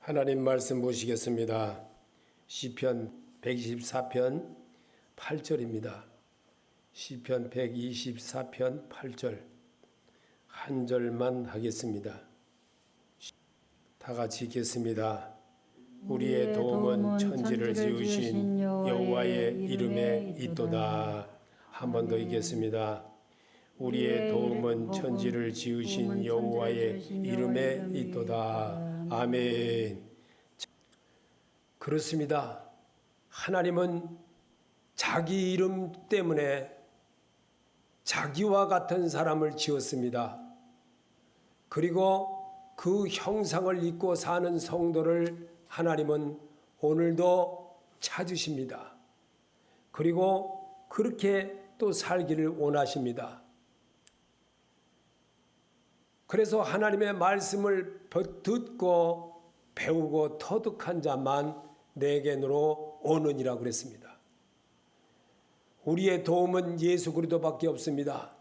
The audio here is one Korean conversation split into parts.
하나님 말씀 보시겠습니다. 시편 124편 8절입니다. 시편 124편 8절 한 절만 하겠습니다. 다 같이 읽겠습니다. 우리의 도움은 천지를 지으신 여호와의 이름에 있도다. 한 번 더 읽겠습니다. 우리의 도움은 천지를 지으신 여호와의 이름에 있도다. 아멘. 그렇습니다. 하나님은 자기 이름 때문에 자기와 같은 사람을 지었습니다. 그리고 그 형상을 입고 사는 성도를 하나님은 오늘도 찾으십니다. 그리고 그렇게 또 살기를 원하십니다. 그래서 하나님의 말씀을 듣고 배우고 터득한 자만 내게로 오느니라 그랬습니다. 우리의 도움은 예수 그리스도밖에 없습니다.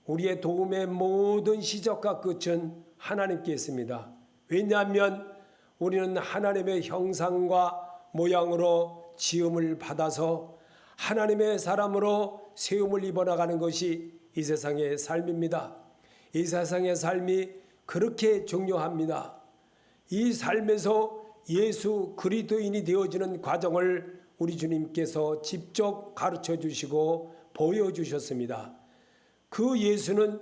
우리의 도움의 모든 시작과 끝은 하나님께 있습니다. 왜냐하면 우리는 하나님의 형상과 모양으로 지음을 받아서 하나님의 사람으로 세움을 입어나가는 것이 이 세상의 삶입니다. 이 세상의 삶이 그렇게 중요합니다. 이 삶에서 예수 그리스도인이 되어지는 과정을 우리 주님께서 직접 가르쳐 주시고 보여주셨습니다. 그 예수는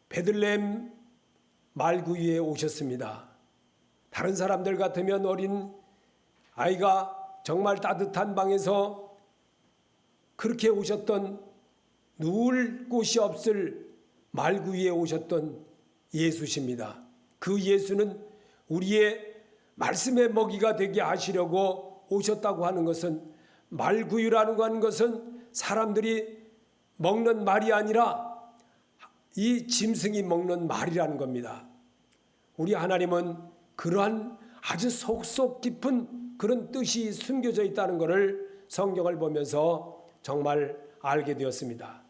베들레헴 말구 위에 오셨습니다. 다른 사람들 같으면 어린 아이가 정말 따뜻한 방에서 그렇게 오셨던 누울 곳이 없을 말구 위에 오셨던 예수십니다. 그 예수는 우리의 말씀의 먹이가 되게 하시려고 오셨다고 하는 것은, 말구유라고 하는 것은 사람들이 먹는 말이 아니라 이 짐승이 먹는 말이라는 겁니다. 우리 하나님은 그러한 아주 속속 깊은 그런 뜻이 숨겨져 있다는 것을 성경을 보면서 정말 알게 되었습니다.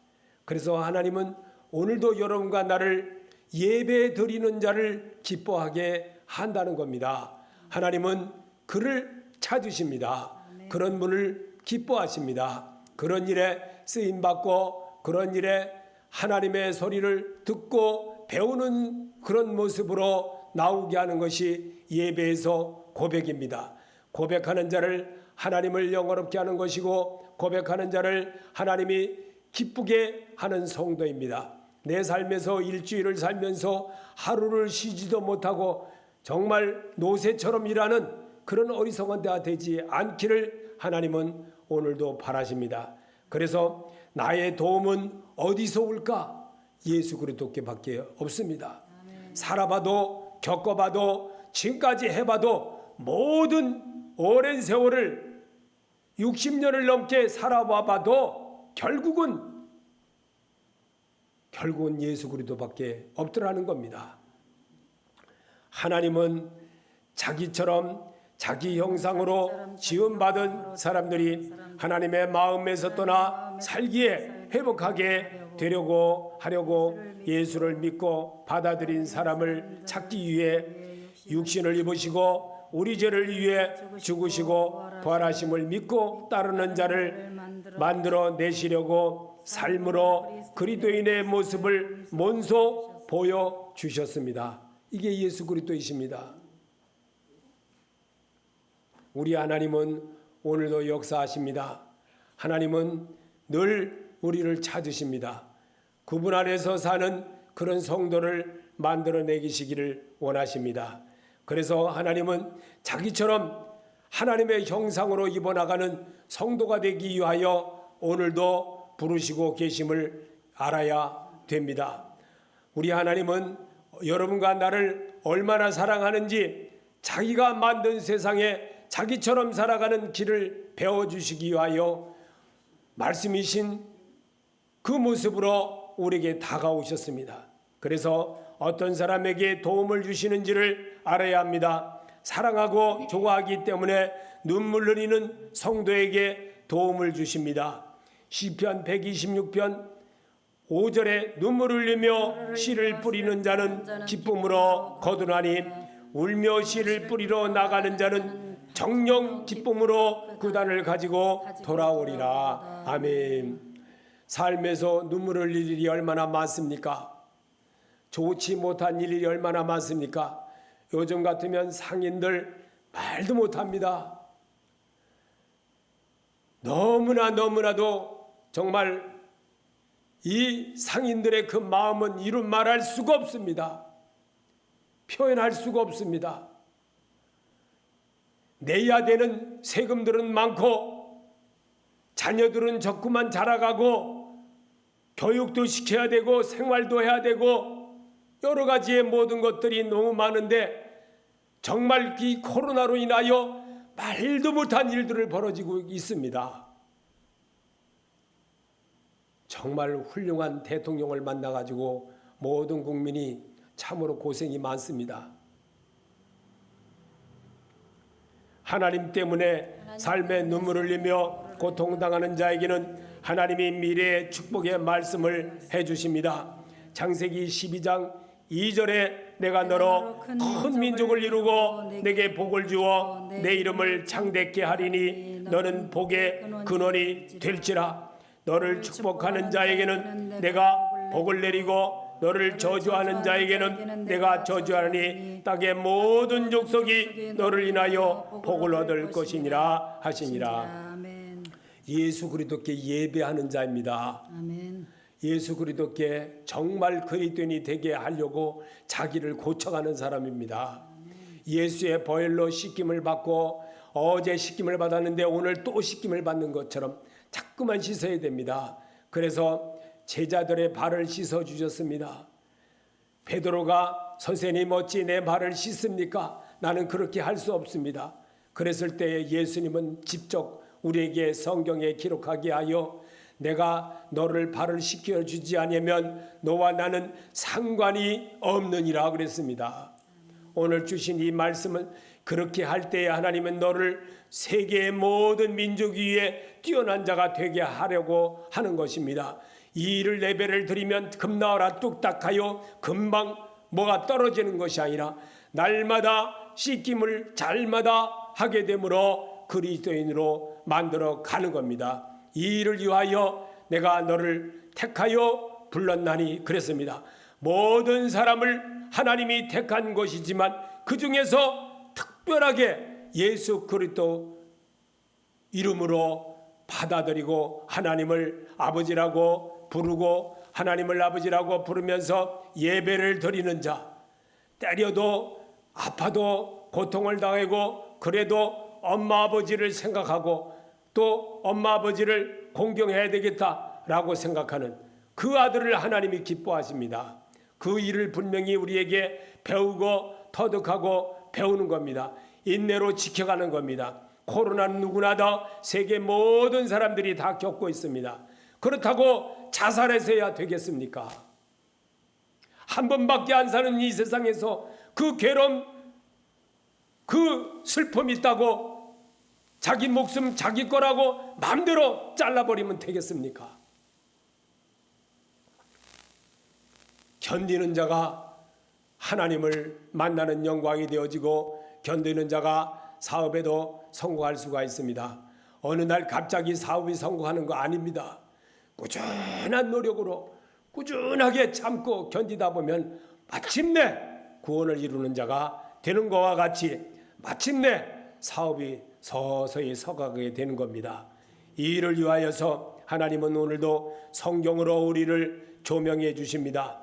그래서 하나님은 오늘도 여러분과 나를 예배 드리는 자를 기뻐하게 한다는 겁니다. 하나님은 그를 찾으십니다. 그런 분을 기뻐하십니다. 그런 일에 쓰임받고 그런 일에 하나님의 소리를 듣고 배우는 그런 모습으로 나오게 하는 것이 예배에서 고백입니다. 고백하는 자를 하나님을 영화롭게 하는 것이고, 고백하는 자를 하나님이 기쁘게 하는 성도입니다. 내 삶에서 일주일을 살면서 하루를 쉬지도 못하고 정말 노새처럼 일하는 그런 어리석은 데가 되지 않기를 하나님은 오늘도 바라십니다. 그래서 나의 도움은 어디서 올까? 예수 그리스도께밖에 없습니다. 살아봐도 겪어봐도 지금까지 해봐도 모든 오랜 세월을 60년을 넘게 살아와봐도 결국은 예수 그리스도밖에 없더라는 겁니다. 하나님은 자기처럼 자기 형상으로 지음받은 사람들이 하나님의 마음에서 떠나 살기에 회복하게 되려고 하려고 예수를 믿고 받아들인 사람을 찾기 위해 육신을 입으시고 우리 죄를 위해 죽으시고 부활하심을 믿고 따르는 자를 만들어 내시려고 삶으로 그리스도인의 모습을 먼저 보여주셨습니다. 이게 예수 그리스도이십니다. 우리 하나님은 오늘도 역사하십니다. 하나님은 늘 우리를 찾으십니다. 그분 안에서 사는 그런 성도를 만들어내기시기를 원하십니다. 그래서 하나님은 자기처럼 하나님의 형상으로 입어나가는 성도가 되기 위하여 오늘도 부르시고 계심을 알아야 됩니다. 우리 하나님은 여러분과 나를 얼마나 사랑하는지 자기가 만든 세상에 자기처럼 살아가는 길을 배워주시기 위하여 말씀이신 그 모습으로 우리에게 다가오셨습니다. 그래서 어떤 사람에게 도움을 주시는지를 알아야 합니다. 사랑하고 좋아하기 때문에 눈물 흘리는 성도에게 도움을 주십니다. 시편 126편 5절에 눈물을 흘리며 씨를 뿌리는 자는 기쁨으로 거두나니 울며 씨를 뿌리러 나가는 자는 정령 기쁨으로 그 단을 가지고 돌아오리라. 아멘. 삶에서 눈물 흘릴 일이 얼마나 많습니까? 좋지 못한 일이 얼마나 많습니까? 요즘 같으면 상인들 말도 못합니다. 너무나도 정말 이 상인들의 그 마음은 이루 말할 수가 없습니다. 표현할 수가 없습니다. 내야 되는 세금들은 많고 자녀들은 자꾸만 자라가고 교육도 시켜야 되고 생활도 해야 되고 여러 가지의 모든 것들이 너무 많은데 정말 이 코로나로 인하여 말도 못한 일들을 벌어지고 있습니다. 정말 훌륭한 대통령을 만나가지고 모든 국민이 참으로 고생이 많습니다. 하나님 때문에 삶에 눈물을 흘리며 고통당하는 자에게는 하나님이 미래의 축복의 말씀을 해주십니다. 창세기 12장 2절에 내가 너로 큰 민족을 이루고 내게 복을 주어 내 이름을 창대케 하리니 너는 복의 근원이 될지라. 너를 축복하는 자에게는 내가 복을 내리고 너를 저주하는 자에게는 내가 저주하니 땅의 모든 족속이 너를 인하여 복을 얻을 것이니라 하시니라. 예수 그리스도께 예배하는 자입니다. 아멘. 예수 그리스도께 정말 그리스도인이 되게 하려고 자기를 고쳐가는 사람입니다. 예수의 보혈로 씻김을 받고 어제 씻김을 받았는데 오늘 또 씻김을 받는 것처럼 자꾸만 씻어야 됩니다. 그래서 제자들의 발을 씻어 주셨습니다. 베드로가 선생님 어찌 내 발을 씻습니까? 나는 그렇게 할 수 없습니다. 그랬을 때 예수님은 직접 우리에게 성경에 기록하게 하여 내가 너를 발을 씻겨주지 않으면 너와 나는 상관이 없느니라 그랬습니다. 오늘 주신 이 말씀은 그렇게 할 때에 하나님은 너를 세계의 모든 민족 위에 뛰어난 자가 되게 하려고 하는 것입니다. 이 일을 예배를 드리면 금나와라 뚝딱하여 금방 뭐가 떨어지는 것이 아니라 날마다 씻김을 잘마다 하게 되므로 그리스도인으로 만들어 가는 겁니다. 이 일을 위하여 내가 너를 택하여 불렀나니 그랬습니다. 모든 사람을 하나님이 택한 것이지만 그 중에서 특별하게 예수 그리스도 이름으로 받아들이고 하나님을 아버지라고 부르고 하나님을 아버지라고 부르면서 예배를 드리는 자, 때려도 아파도 고통을 당하고 그래도 엄마 아버지를 생각하고 또 엄마 아버지를 공경해야 되겠다라고 생각하는 그 아들을 하나님이 기뻐하십니다. 그 일을 분명히 우리에게 배우고 터득하고 배우는 겁니다. 인내로 지켜가는 겁니다. 코로나는 누구나 다 세계 모든 사람들이 다 겪고 있습니다. 그렇다고 자살해서야 되겠습니까? 한 번밖에 안 사는 이 세상에서 그 괴로움, 그 슬픔이 있다고 자기 목숨 자기 거라고 마음대로 잘라버리면 되겠습니까? 견디는 자가 하나님을 만나는 영광이 되어지고 견디는 자가 사업에도 성공할 수가 있습니다. 어느 날 갑자기 사업이 성공하는 거 아닙니다. 꾸준한 노력으로 꾸준하게 참고 견디다 보면 마침내 구원을 이루는 자가 되는 것과 같이 마침내 사업이 서서히 서가게 되는 겁니다. 이 일을 위하여서 하나님은 오늘도 성경으로 우리를 조명해 주십니다.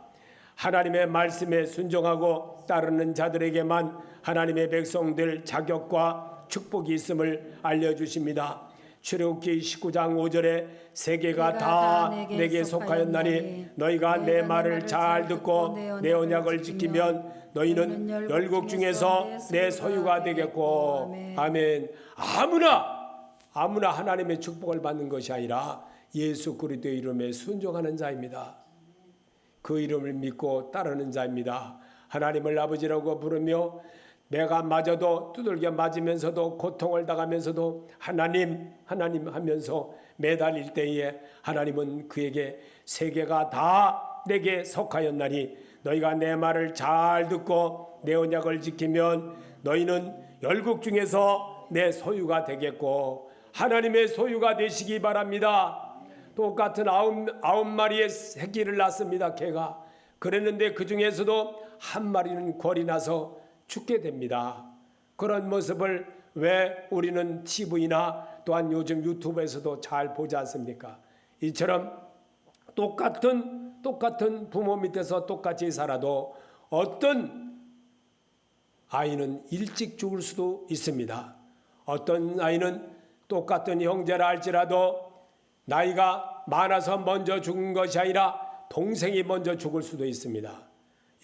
하나님의 말씀에 순종하고 따르는 자들에게만 하나님의 백성들 자격과 축복이 있음을 알려주십니다. 출애굽기 19장 5절에 세계가 다 내게 속하였나니 너희가 내 말을 잘 듣고 내 언약을 지키면 너희는 열국 중에서 내 소유가 되겠고. 아멘. 아무나 하나님의 축복을 받는 것이 아니라 예수 그리스도의 이름에 순종하는 자입니다. 그 이름을 믿고 따르는 자입니다. 하나님을 아버지라고 부르며 내가 맞아도 두들겨 맞으면서도 고통을 당하면서도 하나님 하면서 매달릴 때에 하나님은 그에게 세계가 다 내게 속하였나니 너희가 내 말을 잘 듣고 내 언약을 지키면 너희는 열국 중에서 내 소유가 되겠고 하나님의 소유가 되시기 바랍니다. 똑같은 아홉 마리의 새끼를 낳습니다. 개가. 그랬는데 그 중에서도 한 마리는 궐이 나서 죽게 됩니다. 그런 모습을 왜 우리는 TV나 또한 요즘 유튜브에서도 잘 보지 않습니까? 이처럼 똑같은 부모 밑에서 똑같이 살아도 어떤 아이는 일찍 죽을 수도 있습니다. 어떤 아이는 똑같은 형제라 할지라도 나이가 많아서 먼저 죽은 것이 아니라 동생이 먼저 죽을 수도 있습니다.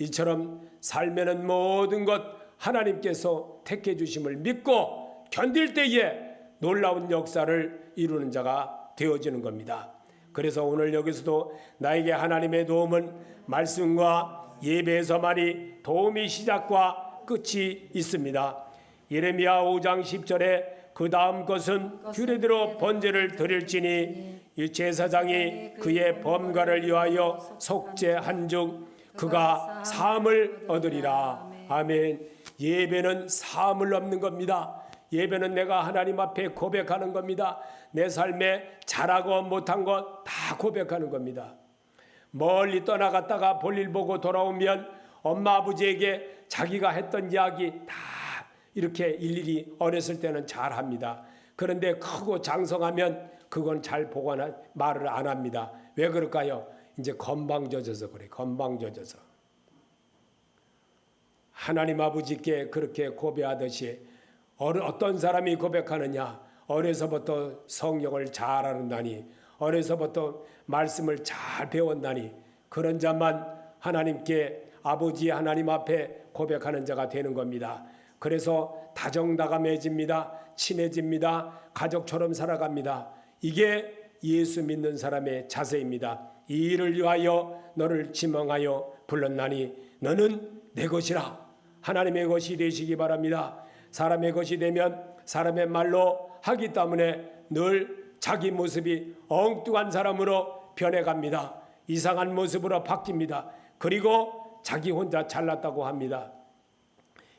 이처럼 삶에는 모든 것 하나님께서 택해 주심을 믿고 견딜 때에 놀라운 역사를 이루는 자가 되어지는 겁니다. 그래서 오늘 여기서도 나에게 하나님의 도움은 말씀과 예배에서만이 도움이 시작과 끝이 있습니다. 예레미야 5장 10절에 그 다음 것은 규례대로 번제를 드릴지니 이 제사장이 그의 범가를 위하여 속죄 한즉 그가 사함을 얻으리라. 아멘. 예배는 사함을 얻는 겁니다. 예배는 내가 하나님 앞에 고백하는 겁니다. 내 삶에 잘하고 못한 것 다 고백하는 겁니다. 멀리 떠나갔다가 볼일 보고 돌아오면 엄마 아버지에게 자기가 했던 이야기 다 이렇게 일일이 어렸을 때는 잘합니다. 그런데 크고 장성하면 그건 잘 보거나 말을 안 합니다. 왜 그럴까요? 이제 건방져져서 그래. 건방져져서. 하나님 아버지께 그렇게 고백하듯이 어떤 사람이 고백하느냐? 어려서부터 성경을 잘 아는다니, 어려서부터 말씀을 잘 배웠다니, 그런 자만 하나님께 아버지 하나님 앞에 고백하는 자가 되는 겁니다. 그래서 다정다감해집니다. 친해집니다. 가족처럼 살아갑니다. 이게 예수 믿는 사람의 자세입니다. 이 일을 위하여 너를 지명하여 불렀나니 너는 내 것이라. 하나님의 것이 되시기 바랍니다. 사람의 것이 되면 사람의 말로 하기 때문에 늘 자기 모습이 엉뚱한 사람으로 변해갑니다. 이상한 모습으로 바뀝니다. 그리고 자기 혼자 잘났다고 합니다.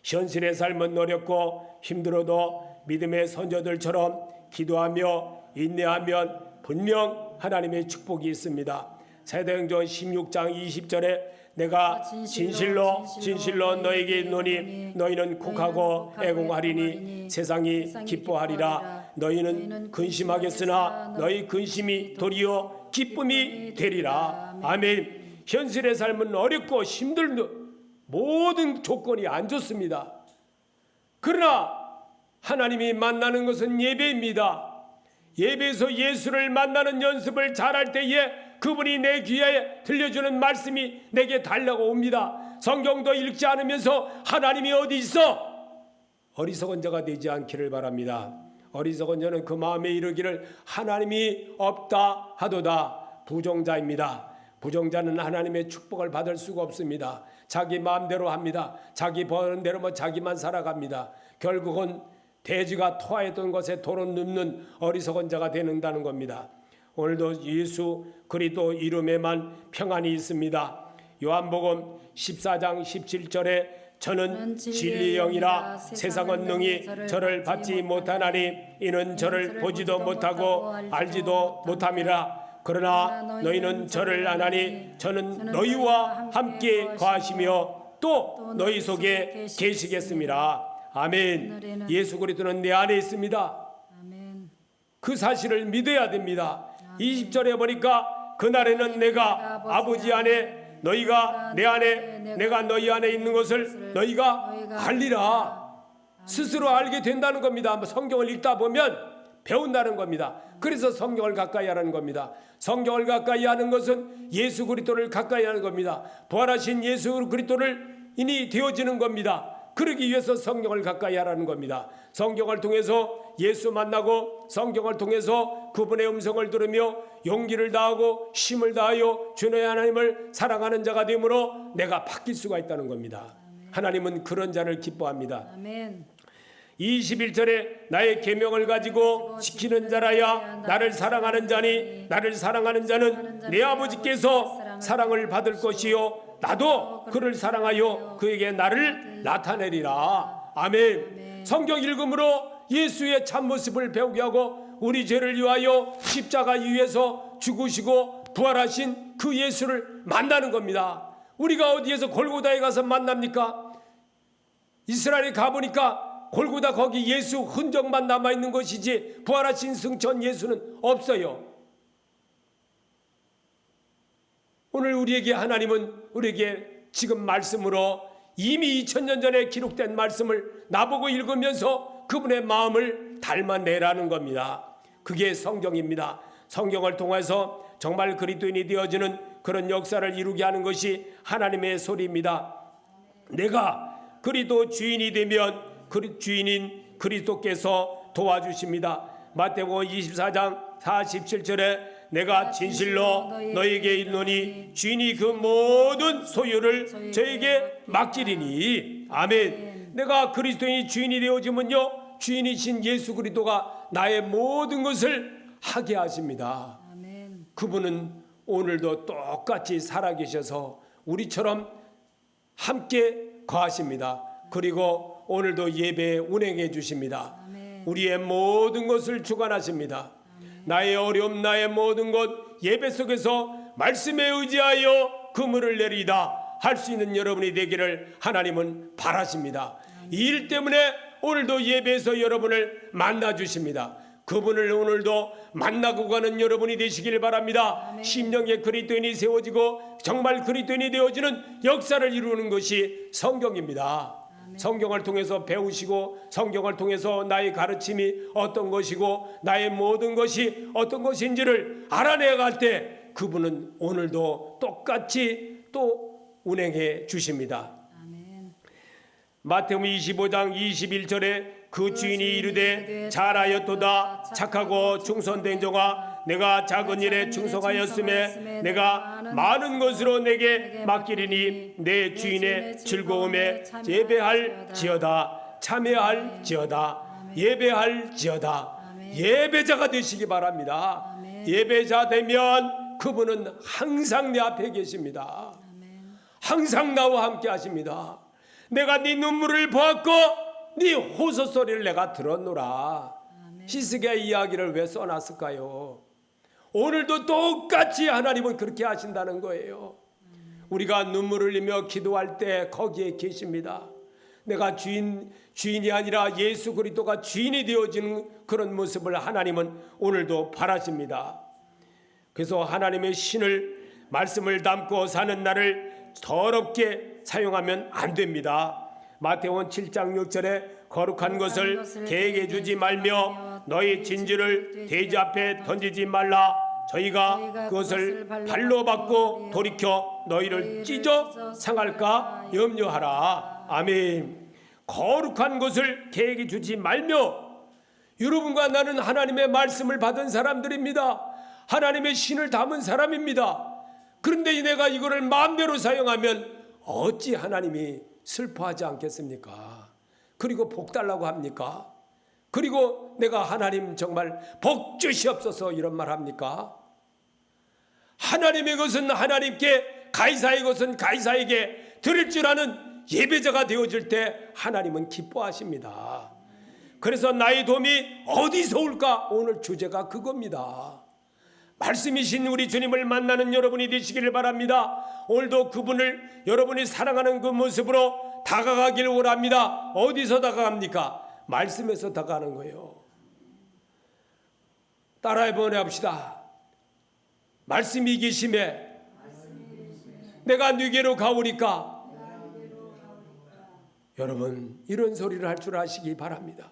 현실의 삶은 어렵고 힘들어도 믿음의 선조들처럼 기도하며 인내하면 분명 하나님의 축복이 있습니다. 사도행전 16장 20절에 내가 진실로 너에게 있노니 너희는 국하고 애공하리니 세상이 기뻐하리라. 너희는 근심하겠으나 너희 근심이 도리어 기쁨이 되리라. 아멘. 현실의 삶은 어렵고 힘들도 모든 조건이 안 좋습니다. 그러나 하나님이 만나는 것은 예배입니다. 예배에서 예수를 만나는 연습을 잘할 때에 그분이 내 귀에 들려주는 말씀이 내게 달려고 옵니다. 성경도 읽지 않으면서 하나님이 어디 있어? 어리석은 자가 되지 않기를 바랍니다. 어리석은 자는 그 마음에 이르기를 하나님이 없다 하도다. 부정자입니다. 부정자는 하나님의 축복을 받을 수가 없습니다. 자기 마음대로 합니다. 자기 버는 대로 자기만 살아갑니다. 결국은 돼지가 토하였던 것에 도로 눕는 어리석은 자가 되는다는 겁니다. 오늘도 예수 그리스도 이름에만 평안이 있습니다. 요한복음 14장 17절에 저는 진리의 영이라 세상은 능히 저를 받지 못하나니 이는 저를 보지도 못하고 알지도 못함이라. 그러나 너희는 저를 아나니 저는 너희와 함께 거하시며 또 너희 속에 계시겠습니다. 아멘. 예수 그리스도는 내 안에 있습니다. 그 사실을 믿어야 됩니다. 20절에 보니까 그날에는 내가 아버지 안에 너희가 내 안에 내가 너희 안에 있는 것을 너희가 알리라. 스스로 알게 된다는 겁니다. 성경을 읽다 보면 배운다는 겁니다. 그래서 성경을 가까이 하는 겁니다. 성경을 가까이 하는 것은 예수 그리스도를 가까이 하는 겁니다. 부활하신 예수 그리스도를 인이 되어지는 겁니다. 그러기 위해서 성경을 가까이 하라는 겁니다. 성경을 통해서 예수 만나고 성경을 통해서 그분의 음성을 들으며 용기를 다하고 힘을 다하여 주의 하나님을 사랑하는 자가 되므로 내가 바뀔 수가 있다는 겁니다. 하나님은 그런 자를 기뻐합니다. 21절에 나의 계명을 가지고 지키는 자라야 나를 사랑하는 자니 나를 사랑하는 자는 내 아버지께서 사랑을 받을 것이요 나도 그를 사랑하여 그에게 나를 나타내리라. 아멘. 성경 읽음으로 예수의 참모습을 배우게 하고 우리 죄를 위하여 십자가 위에서 죽으시고 부활하신 그 예수를 만나는 겁니다. 우리가 어디에서 골고다에 가서 만납니까? 이스라엘에 가보니까 골고다 거기 예수 흔적만 남아있는 것이지 부활하신 승천 예수는 없어요. 오늘 우리에게 하나님은 우리에게 지금 말씀으로 이미 2000년 전에 기록된 말씀을 나보고 읽으면서 그분의 마음을 닮아내라는 겁니다. 그게 성경입니다. 성경을 통해서 정말 그리스도인이 되어지는 그런 역사를 이루게 하는 것이 하나님의 소리입니다. 내가 그리스도 주인이 되면 주인인 그리스도께서 도와주십니다. 마태복음 24장 47절에 내가 진실로 너에게 이르노니 주인이 그 모든 소유를 저에게 맡기리니. 아멘. 내가 그리스도인이 주인이 되어지면요, 주인이신 예수 그리스도가 나의 모든 것을 하게 하십니다. 그분은 오늘도 똑같이 살아계셔서 우리처럼 함께 거하십니다. 그리고 오늘도 예배 운행해 주십니다. 우리의 모든 것을 주관하십니다. 나의 어려움, 나의 모든 것 예배 속에서 말씀에 의지하여 그물을 내리다 할 수 있는 여러분이 되기를 하나님은 바라십니다. 이 일 때문에 오늘도 예배에서 여러분을 만나 주십니다. 그분을 오늘도 만나고 가는 여러분이 되시길 바랍니다. 심령의 그리스도인이 세워지고 정말 그리스도인이 되어지는 역사를 이루는 것이 성경입니다. 성경을 통해서 배우시고 성경을 통해서 나의 가르침이 어떤 것이고 나의 모든 것이 어떤 것인지를 알아내갈 때 그분은 오늘도 똑같이 또 운행해 주십니다. 마태복음 25장 21절에 그 주인이 이르되 잘하였도다 착하고 충성된 종아 내가 작은 일에 충성하였음에 내가 많은 것으로 내게 맡기리니 내 주인의 즐거움에 예배할지어다 참여할지어다 예배할지어다. 예배자가 되시기 바랍니다. 예배자 되면 그분은 항상 내 앞에 계십니다. 항상 나와 함께 하십니다. 내가 네 눈물을 보았고 네 호소 소리를 내가 들었노라. 히스기야 이야기를 왜 써놨을까요? 오늘도 똑같이 하나님은 그렇게 하신다는 거예요. 우리가 눈물을 흘리며 기도할 때 거기에 계십니다. 내가 주인이 아니라 예수 그리스도가 주인이 되어지는 그런 모습을 하나님은 오늘도 바라십니다. 그래서 하나님의 신을 말씀을 담고 사는 나를 더럽게 사용하면 안 됩니다. 마태복음 7장 6절에 거룩한 것을 개에게 주지 말며 너희 진주를 돼지 앞에 던지지 말라. 저희가 그것을 발로 받고 돌이켜 너희를 찢어 상할까 염려하라. 아멘. 거룩한 것을 개에게 주지 말며, 여러분과 나는 하나님의 말씀을 받은 사람들입니다. 하나님의 신을 담은 사람입니다. 그런데 내가 이거를 마음대로 사용하면 어찌 하나님이 슬퍼하지 않겠습니까? 그리고 복 달라고 합니까? 그리고 내가 하나님 정말 복 주시옵소서 이런 말 합니까? 하나님의 것은 하나님께, 가이사의 것은 가이사에게 드릴 줄 아는 예배자가 되어질 때 하나님은 기뻐하십니다. 그래서 나의 도움이 어디서 올까? 오늘 주제가 그겁니다. 말씀이신 우리 주님을 만나는 여러분이 되시기를 바랍니다. 오늘도 그분을 여러분이 사랑하는 그 모습으로 다가가길 원합니다. 어디서 다가갑니까? 말씀에서 다가가는 거예요. 따라해 보내봅시다. 말씀이 계심에 내가 네게로 가오리까. 여러분, 이런 소리를 할 줄 아시기 바랍니다.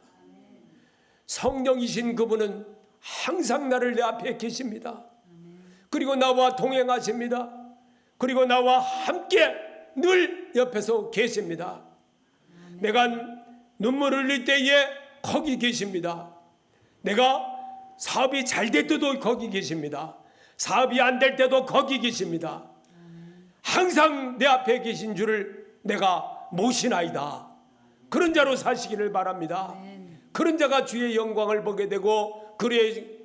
성령이신 그분은 항상 나를 내 앞에 계십니다. 그리고 나와 동행하십니다. 그리고 나와 함께 늘 옆에서 계십니다. 내가 눈물을 흘릴 때에 거기 계십니다. 내가 사업이 잘 될 때도 거기 계십니다. 사업이 안 될 때도 거기 계십니다. 항상 내 앞에 계신 줄을 내가 모시나이다. 그런 자로 사시기를 바랍니다. 그런 자가 주의 영광을 보게 되고 그의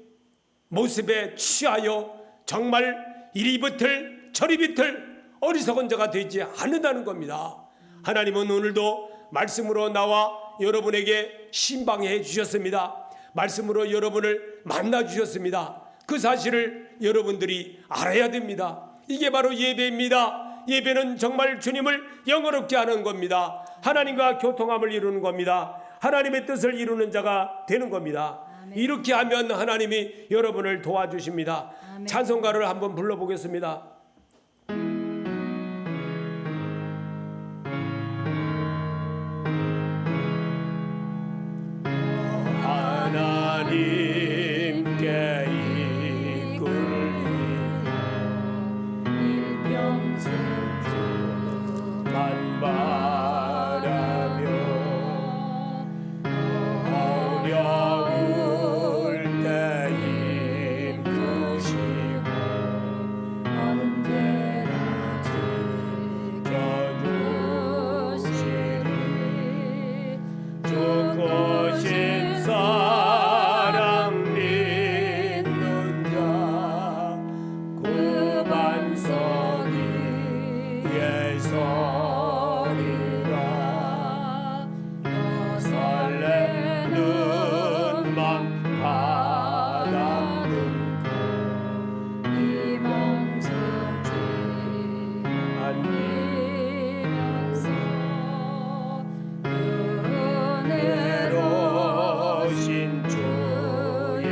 모습에 취하여 정말 이리 비틀 저리 비틀 어리석은 자가 되지 않는다는 겁니다. 하나님은 오늘도 말씀으로 나와 여러분에게 신방해 주셨습니다. 말씀으로 여러분을 만나 주셨습니다. 그 사실을 여러분들이 알아야 됩니다. 이게 바로 예배입니다. 예배는 정말 주님을 영어롭게 하는 겁니다. 하나님과 교통함을 이루는 겁니다. 하나님의 뜻을 이루는 자가 되는 겁니다. 아멘. 이렇게 하면 하나님이 여러분을 도와주십니다. 아멘. 찬송가를 한번 불러보겠습니다. 하나님께 이끌리며 일평생 바라며 어려울 때 힘주시고 언제나 지켜주시리 지켜주시리 죽고 싶사랑 믿는 자 그 반석이 예서리라 설레는 맘 바다는 희망 찾지 않으면서 은혜로우신 주의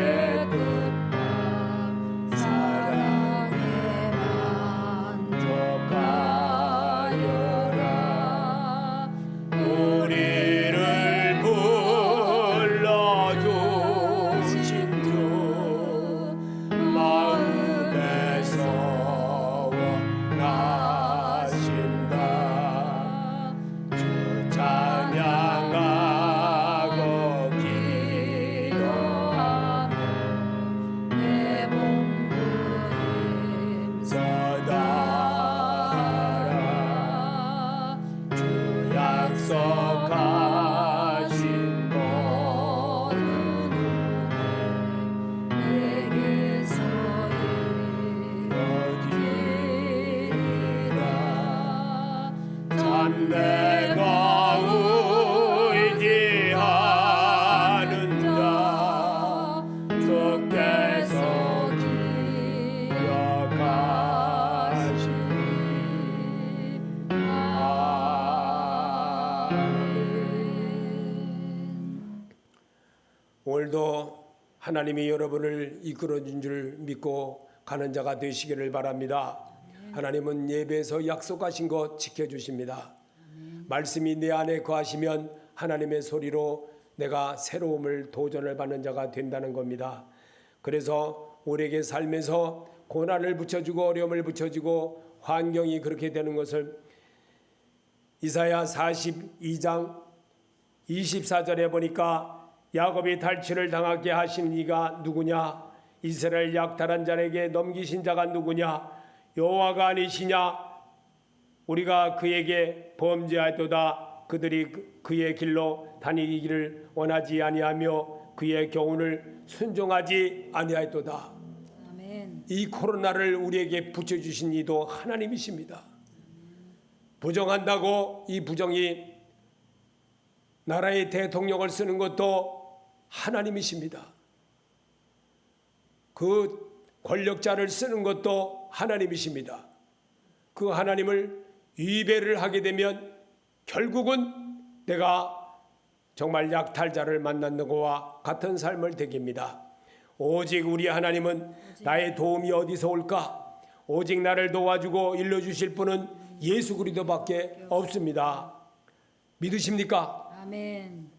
뜻과 사랑에 만족하여라. 만족하여라 우리를 불러주신 주 마음에서 원하신다. 주 찬양하고 기도하며 내 몸부림 서다하라. 주 약속하신 모든 내게서 이루리라 잠내가 의지하는 자 주께서 기억하시리. 오늘도 하나님이 여러분을 이끌어준 줄 믿고 가는 자가 되시기를 바랍니다. 하나님은 예배에서 약속하신 것 지켜주십니다. 말씀이 내 안에 거하시면 하나님의 소리로 내가 새로움을 도전을 받는 자가 된다는 겁니다. 그래서 우리에게 삶에서 고난을 붙여주고 어려움을 붙여주고 환경이 그렇게 되는 것을 이사야 42장 24절에 보니까 야곱이 탈취를 당하게 하신 이가 누구냐? 이스라엘 약탈한 자에게 넘기신 자가 누구냐? 여호와가 아니시냐? 우리가 그에게 범죄하였도다. 그들이 그의 길로 다니기를 원하지 아니하며 그의 교훈을 순종하지 아니하였도다. 아멘. 이 코로나를 우리에게 붙여주신 이도 하나님이십니다. 부정한다고 이 부정이 나라의 대통령을 쓰는 것도 하나님이십니다. 그 권력자를 쓰는 것도 하나님이십니다. 그 하나님을 위배를 하게 되면 결국은 내가 정말 약탈자를 만나는 것과 같은 삶을 되깁니다. 오직 우리 하나님은 나의 도움이 어디서 올까? 오직 나를 도와주고 일러주실 분은 예수 그리스도밖에 없습니다. 믿으십니까? 아멘.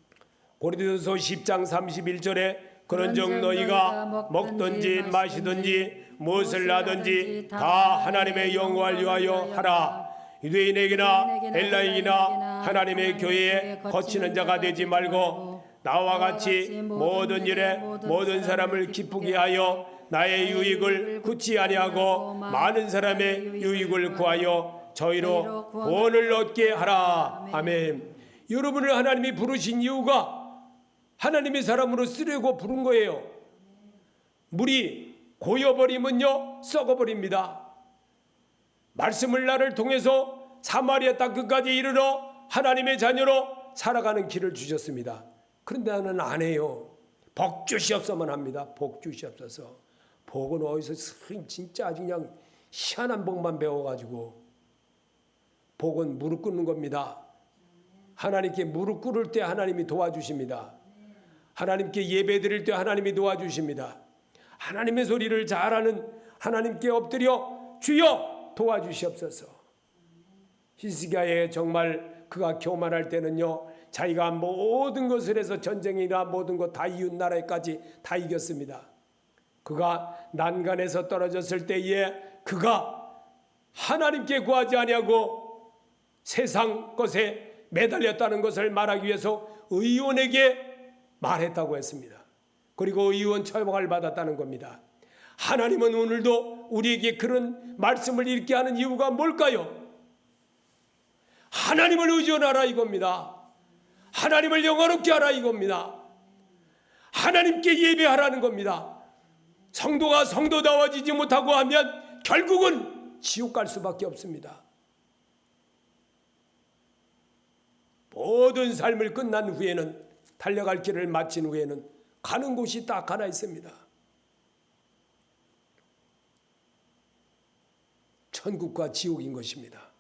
고린도서 10장 31절에 그런즉 너희가 먹든지 마시든지 무엇을 하든지 다 하나님의 영광을 위하여 하라. 유대인에게나 헬라인이나 하나님의 교회에 거치는 자가 되지 말고 나와 같이 모든 일에 모든 사람을 기쁘게 하여 나의 유익을 굳지 아니하고 많은 사람의 유익을 구하여 저희로 구원을 얻게 하라. 아멘. 여러분을 하나님이 부르신 이유가 하나님의 사람으로 쓰려고 부른 거예요. 물이 고여버리면요 썩어버립니다. 말씀을 나를 통해서 사마리아 땅 끝까지 이르러 하나님의 자녀로 살아가는 길을 주셨습니다. 그런데 나는 안 해요. 복 주시옵소서만 합니다. 복 주시옵소서. 복은 어디서 진짜 아주 그냥 희한한 복만 배워가지고. 복은 무릎 꿇는 겁니다. 하나님께 무릎 꿇을 때 하나님이 도와주십니다. 하나님께 예배 드릴 때 하나님이 도와주십니다. 하나님의 소리를 잘하는 하나님께 엎드려 주여 도와주시옵소서. 히스기야에 정말 그가 교만할 때는요, 자기가 모든 것을 해서 전쟁이나 모든 것 다 이웃 나라에까지 다 이겼습니다. 그가 난간에서 떨어졌을 때에 그가 하나님께 구하지 아니하고 세상 것에 매달렸다는 것을 말하기 위해서 의원에게 말했다고 했습니다. 그리고 의원 처벌을 받았다는 겁니다. 하나님은 오늘도 우리에게 그런 말씀을 읽게 하는 이유가 뭘까요? 하나님을 의존하라 이겁니다. 하나님을 영화롭게 하라 이겁니다. 하나님께 예배하라는 겁니다. 성도가 성도다워지지 못하고 하면 결국은 지옥 갈 수밖에 없습니다. 모든 삶을 끝난 후에는, 달려갈 길을 마친 후에는 가는 곳이 딱 하나 있습니다. 천국과 지옥인 것입니다.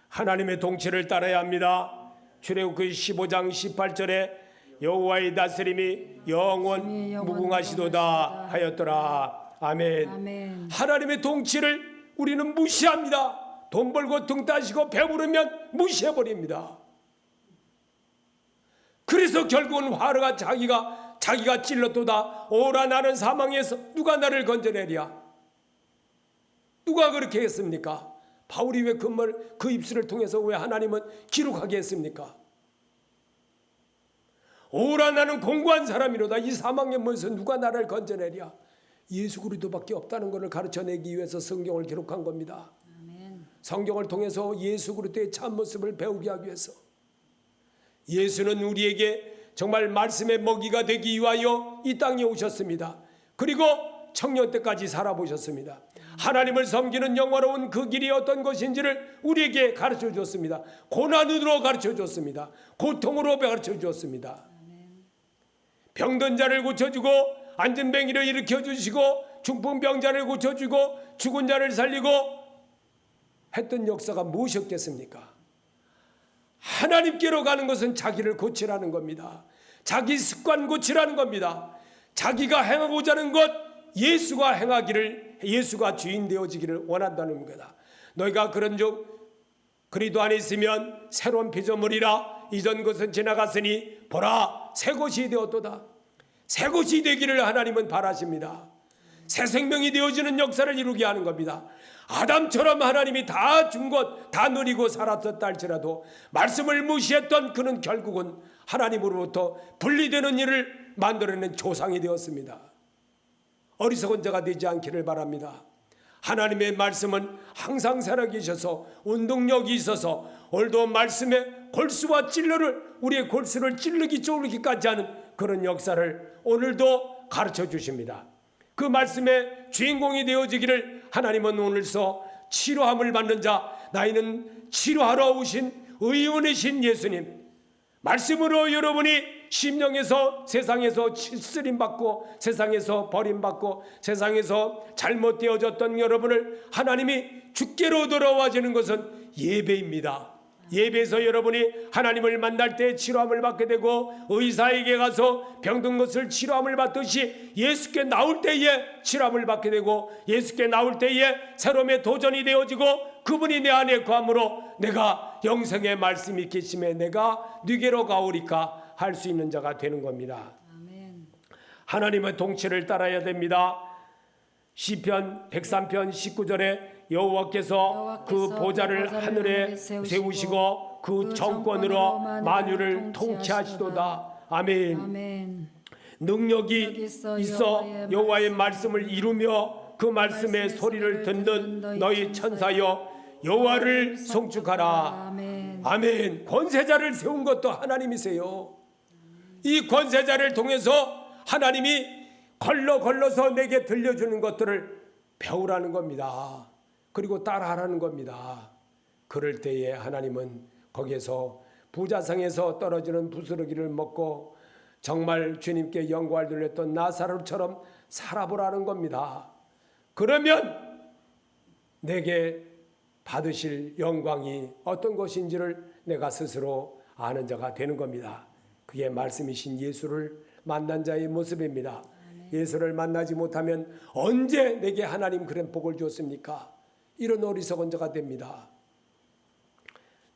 하나님의 통치를 따라야 합니다. 출애굽기 15장 18절에 여호와의 다스림이 영원 무궁하시도다 하였더라. 아멘. 아멘. 하나님의 통치를 우리는 무시합니다. 돈 벌고 등 따시고 배부르면 무시해버립니다. 그래서 결국은 화르가 자기가 찔렀도다. 오라 나는 사망에서 누가 나를 건져내랴. 누가 그렇게 했습니까? 바울이 왜 그 입술을 통해서 왜 하나님은 기록하게 했습니까? 오라 나는 공고한 사람이로다. 이 사망의 문에서 누가 나를 건져내랴. 예수 그리스도밖에 없다는 것을 가르쳐내기 위해서 성경을 기록한 겁니다. 아멘. 성경을 통해서 예수 그리스도의 참모습을 배우게 하기 위해서. 예수는 우리에게 정말 말씀의 먹이가 되기 위하여 이 땅에 오셨습니다. 그리고 청년 때까지 살아보셨습니다. 하나님을 섬기는 영화로운 그 길이 어떤 것인지를 우리에게 가르쳐 주었습니다. 고난으로 가르쳐 주었습니다. 고통으로 가르쳐 주었습니다. 병든 자를 고쳐주고 안진뱅이를 일으켜주시고 중풍병자를 고쳐주고 죽은 자를 살리고 했던 역사가 무엇이었겠습니까? 하나님께로 가는 것은 자기를 고치라는 겁니다. 자기 습관 고치라는 겁니다. 자기가 행하고자 하는 것 예수가 행하기를, 예수가 주인 되어지기를 원한다는 겁니다. 너희가 그런즉 그리스도 안에 있으면 새로운 피조물이라. 이전 것은 지나갔으니 보라 새 것이 되었도다. 새 것이 되기를 하나님은 바라십니다. 새 생명이 되어지는 역사를 이루게 하는 겁니다. 아담처럼 하나님이 다 준 것 다 누리고 살았었다 할지라도 말씀을 무시했던 그는 결국은 하나님으로부터 분리되는 일을 만들어낸 조상이 되었습니다. 어리석은 자가 되지 않기를 바랍니다. 하나님의 말씀은 항상 살아계셔서 운동력이 있어서 오늘도 말씀의 골수와 찔러를, 우리의 골수를 찔르기 쪼르기까지 하는 그런 역사를 오늘도 가르쳐 주십니다. 그 말씀의 주인공이 되어지기를 하나님은 오늘서 치료함을 받는 자, 나이는 치료하러 오신 의원이신 예수님, 말씀으로 여러분이 심령에서 세상에서 쓰림받고 세상에서 버림받고 세상에서 잘못되어졌던 여러분을 하나님이 주께로 돌아와주는 것은 예배입니다. 예배에서 여러분이 하나님을 만날 때 치료함을 받게 되고 의사에게 가서 병든 것을 치료함을 받듯이 예수께 나올 때에 치료함을 받게 되고 예수께 나올 때에 새로움의 도전이 되어지고 그분이 내 안에 거함으로 내가 영생의 말씀이 계심에 내가 네게로 가오리까 할 수 있는 자가 되는 겁니다. 아멘. 하나님의 통치를 따라야 됩니다. 시편 103편 19절에 여호와께서 그 보좌를 하늘에 세우시고 그 정권으로 만유를 통치하시도다. 아멘. 아멘. 능력이 있어 여호와의 말씀을 이루며 그 말씀의 소리를 듣는 너희 천사여 여호와를 송축하라. 아멘. 아멘. 권세자를 세운 것도 하나님이세요. 이 권세자를 통해서 하나님이 걸러서 내게 들려주는 것들을 배우라는 겁니다. 그리고 따라하라는 겁니다. 그럴 때에 하나님은 거기에서 부자성에서 떨어지는 부스러기를 먹고 정말 주님께 영광을 돌렸던 나사로처럼 살아보라는 겁니다. 그러면 내게 받으실 영광이 어떤 것인지를 내가 스스로 아는 자가 되는 겁니다. 그게 말씀이신 예수를 만난 자의 모습입니다. 예수를 만나지 못하면 언제 내게 하나님 그런 복을 주었습니까? 이런 어리석은 자가 됩니다.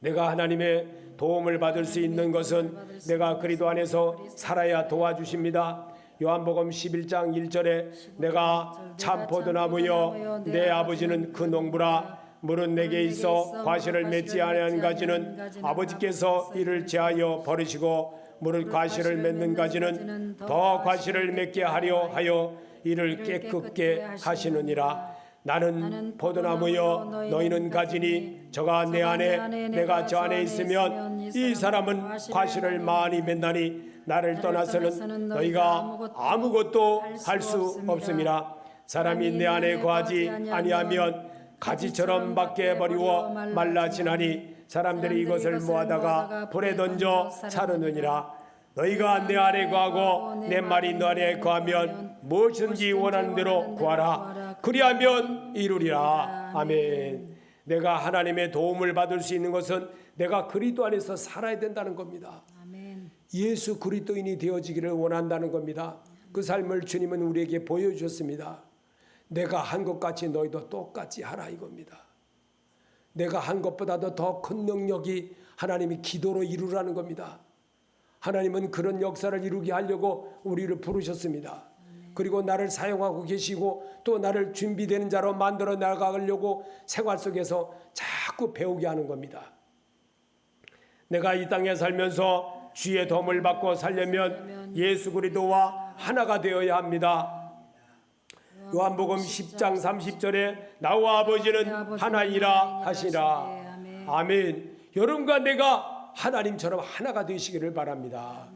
내가 하나님의 도움을 받을 수 있는 것은 내가 그리스도 안에서 살아야 도와주십니다. 요한복음 11장 1절에 내가 참 포도나무여 내 아버지는 그 농부라 물은 내게 있어 과실을 맺지 아니하는 가지는 아버지께서 이를 제하여 버리시고 물을 과실을 맺는 가지는 더 과실을 맺게 하려 하여 이를 깨끗게 하시느니라. 나는 포도나무여 너희는 가지니 저가 내 안에 내가 저 안에 있으면 이 사람은 과실을 많이 맺나니 나를 떠나서는 너희가 아무것도 할 수 없음이라. 사람이 내 안에 거하지 아니하면 가지처럼 밖에 버리워 말라지나니 사람들이 이것을 모아다가 불에 던져 사르느니라. 너희가 내 안에 거하고 내 말이 너 안에 거하면 무엇이든지 원하는 대로 구하라. 그리하면 이루리라. 아멘. 내가 하나님의 도움을 받을 수 있는 것은 내가 그리스도 안에서 살아야 된다는 겁니다. 아멘. 예수 그리스도인이 되어지기를 원한다는 겁니다. 그 삶을 주님은 우리에게 보여주셨습니다. 내가 한 것 같이 너희도 똑같이 하라 이겁니다. 내가 한 것보다도 더 큰 능력이 하나님이 기도로 이루라는 겁니다. 하나님은 그런 역사를 이루게 하려고 우리를 부르셨습니다. 그리고 나를 사용하고 계시고 또 나를 준비되는 자로 만들어 나가려고 생활 속에서 자꾸 배우게 하는 겁니다. 내가 이 땅에 살면서 주의 도움을 받고 살려면 예수 그리스도와 하나가 되어야 합니다. 요한복음 10장 30절에 나와 아버지는 하나이라 하시라. 아멘. 여러분과 내가 하나님처럼 하나가 되시기를 바랍니다.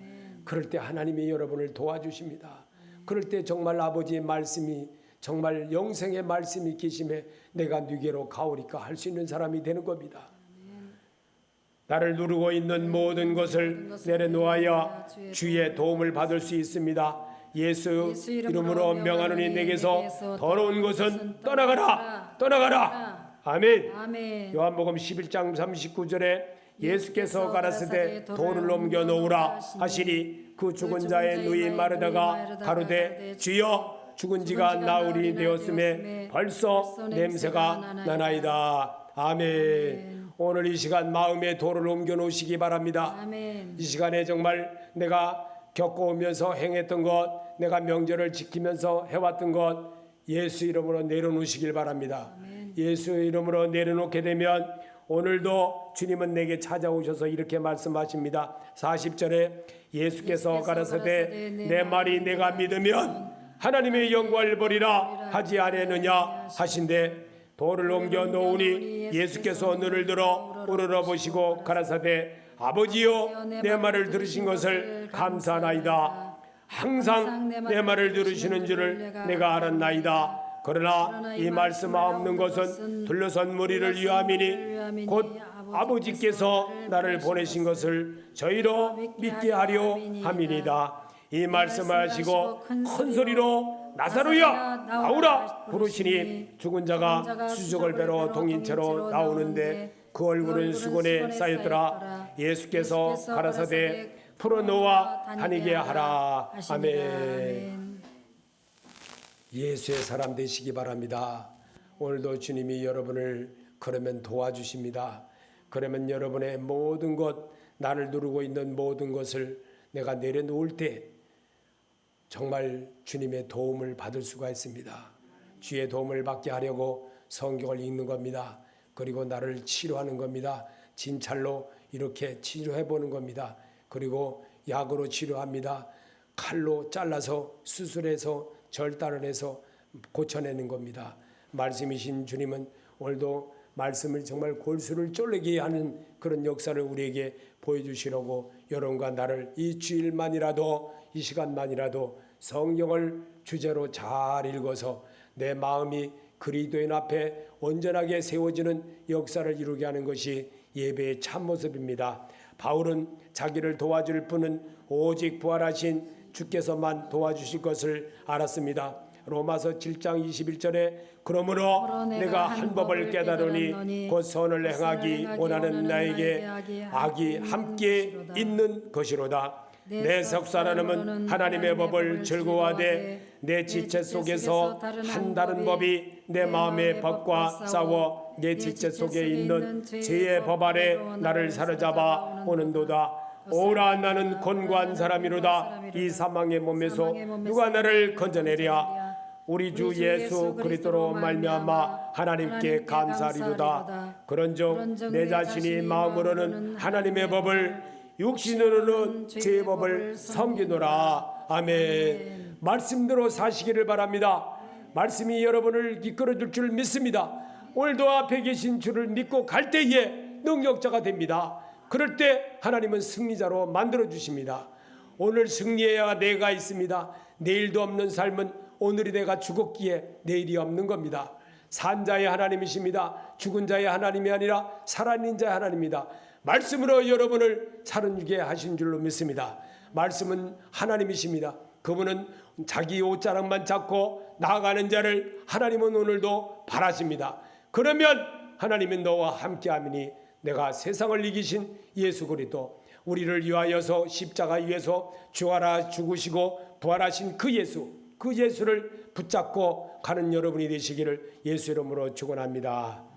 그럴 때 하나님이 여러분을 도와주십니다. 그럴 때 정말 아버지의 말씀이 정말 영생의 말씀이 계심에 내가 네게로 가오리까 할 수 있는 사람이 되는 겁니다. 나를 누르고 있는 모든 것을 내려놓아야 주의 도움을 받을 수 있습니다. 예수 이름으로 명하노니 내게서 더러운 것은 떠나가라. 떠나가라. 아멘. 요한복음 11장 39절에 예수께서 가라사대 돌을 옮겨 놓으라 하시니 그 죽은 자의 누이 마르다가 가로되 주여 죽은 지가 나흘이 되었음에 벌써 냄새가 나나이다. 아멘. 오늘 이 시간 마음에 돌을 옮겨 놓으시기 바랍니다. 아멘. 이 시간에 정말 내가 겪어오면서 행했던 것, 내가 명절을 지키면서 해왔던 것 예수 이름으로 내려놓으시길 바랍니다. 예수 이름으로 내려놓게 되면 오늘도 주님은 내게 찾아오셔서 이렇게 말씀하십니다. 40절에 예수께서 가라사대 내 말이 내가 믿으면 하나님의 영광을 보리라 하지 아니하느냐 하신대 돌을 옮겨 놓으니 예수께서 눈을 들어 우러러 보시고 가라사대 아버지여 내 말을 들으신 것을 감사하나이다. 항상 내 말을 들으시는 줄을 내가 알았나이다. 그러나 이 말씀 없는 것은 둘러선 무리를 위함이니 곧 아버지께서 나를 보내신 것을 저희로 믿게 하려 함이니이다. 이 말씀하시고 큰 소리로 나사로야 나오라 부르시니 죽은 자가 수족을 베러 동인체로 나오는데 그 얼굴은 수건에 쌓였더라. 예수께서 가라사대 풀어놓아 다니게 하라. 아멘. 예수의 사람 되시기 바랍니다. 오늘도 주님이 여러분을 그러면 도와주십니다. 그러면 여러분의 모든 것, 나를 누르고 있는 모든 것을 내가 내려놓을 때 정말 주님의 도움을 받을 수가 있습니다. 주의 도움을 받게 하려고 성경을 읽는 겁니다. 그리고 나를 치료하는 겁니다. 진찰로 이렇게 치료해 보는 겁니다. 그리고 약으로 치료합니다. 칼로 잘라서 수술해서 절단을 해서 고쳐내는 겁니다. 말씀이신 주님은 오늘도 말씀을 정말 골수를 쫄르게 하는 그런 역사를 우리에게 보여주시려고 여러분과 나를 이 주일만이라도 이 시간만이라도 성경을 주제로 잘 읽어서 내 마음이 그리스도인 앞에 온전하게 세워지는 역사를 이루게 하는 것이 예배의 참모습입니다. 바울은 자기를 도와줄 분은 오직 부활하신 주께서만 도와주실 것을 알았습니다. 로마서 7장 21절에 그러므로 내가 한 법을 깨달으니 곧 선을 행하기 원하는 나에게 악이 함께 있는 것이로다. 내 속사람은 하나님의 법을 즐거워하되 내 지체 속에서 한 다른 법이 내 마음의 법과 싸워 내 지체 속에 있는 죄의 법 아래 나를 사로잡아 오는도다. 오라 나는 곤고한 사람이로다. 이 사망의 몸에서 누가 나를 건져내랴. 우리 주 예수 그리스도로 말미암아 하나님께 감사리로다. 그런즉 내 자신이 마음으로는 하나님의 법을 육신으로는 제 법을 섬기노라. 아멘. 말씀대로 사시기를 바랍니다. 말씀이 여러분을 이끌어 줄 줄 믿습니다. 오늘도 앞에 계신 주를 믿고 갈 때에 능력자가 됩니다. 그럴 때 하나님은 승리자로 만들어 주십니다. 오늘 승리해야 내가 있습니다. 내일도 없는 삶은 오늘이 내가 죽었기에 내일이 없는 겁니다. 산 자의 하나님이십니다. 죽은 자의 하나님이 아니라 살아있는 자의 하나님입니다. 말씀으로 여러분을 살아주게 하신 줄로 믿습니다. 말씀은 하나님이십니다. 그분은 자기 옷자락만 잡고 나아가는 자를 하나님은 오늘도 바라십니다. 그러면 하나님은 너와 함께함이니 내가 세상을 이기신 예수 그리스도 우리를 위하여서 십자가 위에서 주하라 죽으시고 부활하신 그 예수를 붙잡고 가는 여러분이 되시기를 예수 이름으로 축원합니다.